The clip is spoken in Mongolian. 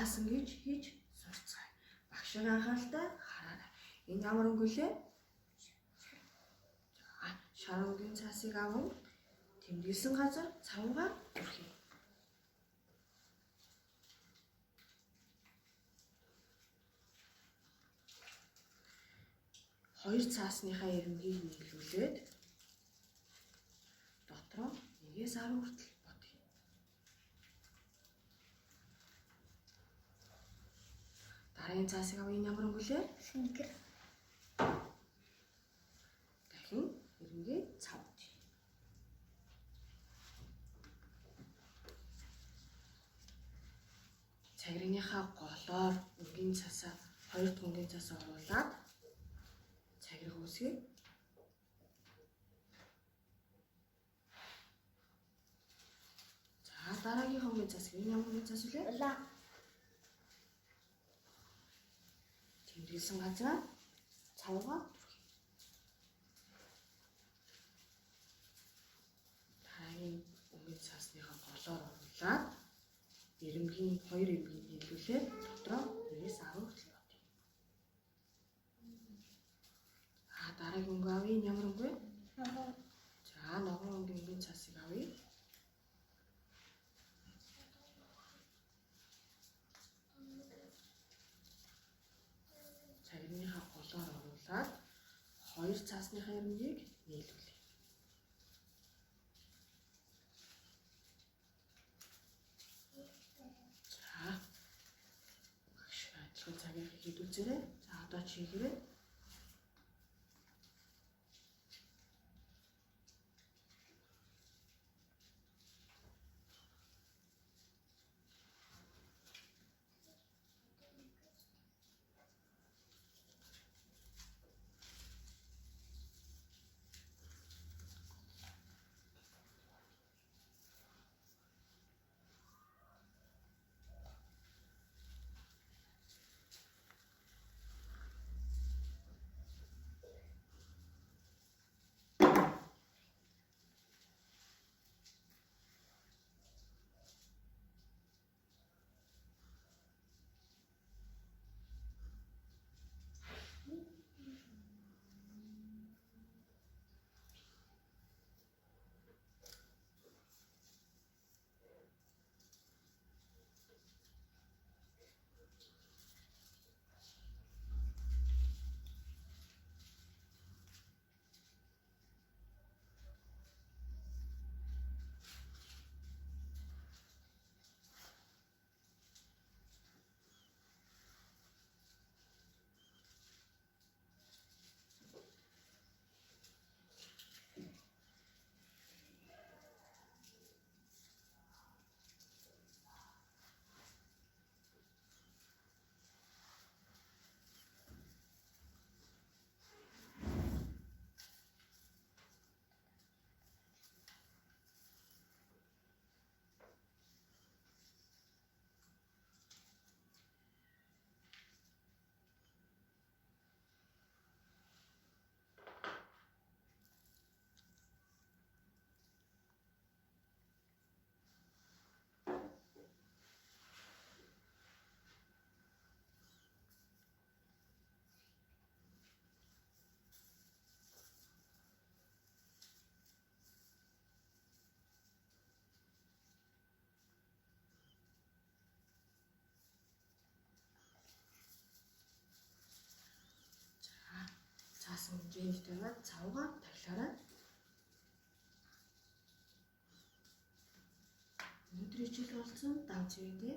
заасан гэж хийж сурцгаая. Багшийн анхааралтай хараарай. Энэ ямар өнгөлөө? Шар өнгийн цаасыг аван тэмдэглэсэн газар цавуугаар бүрхий. Хоёр цаасныхаа ирмэгийг нийлүүлээд дотроо 1-10 хүртэл бодъё. Дараагийн цаасыг авъя. Энэ ямар өнгөлөө? Сингэр. Дахин ирмэгээ цавдъя. Цагирынхаа голоор өнгийн цасаа хоёр тунгийн цасаа оруулаад цагирыг үсгээ. За дараагийн өнгийн цас энэ ямар өнгийн цас вэ? Улаан. Тэмдэглэсэн газар цавуугаар бүрхий. Дараагийн өнгийн цасныхаа голоор оруулаад хоёр ирмэгийг нийлүүлээд дотроо 1-10 хүртэл бодъё. Дараагийн өнгө авъя. Энэ ямар өнгө вэ? Ногоон. За ногоон өнгийн цасыг авъя. Цагирынхаа голоор оруулаад хоёр цаасныхаа ирмэгийг нийлүүлье. За багш адилхан цагийнхыг хийдүүлцээрэй. За одоо чи хийгээрэй. Цаасан гэнж тавиад цавуугаар тахилаарай. Өнөөдрийн хичээл болсон давж ирээ.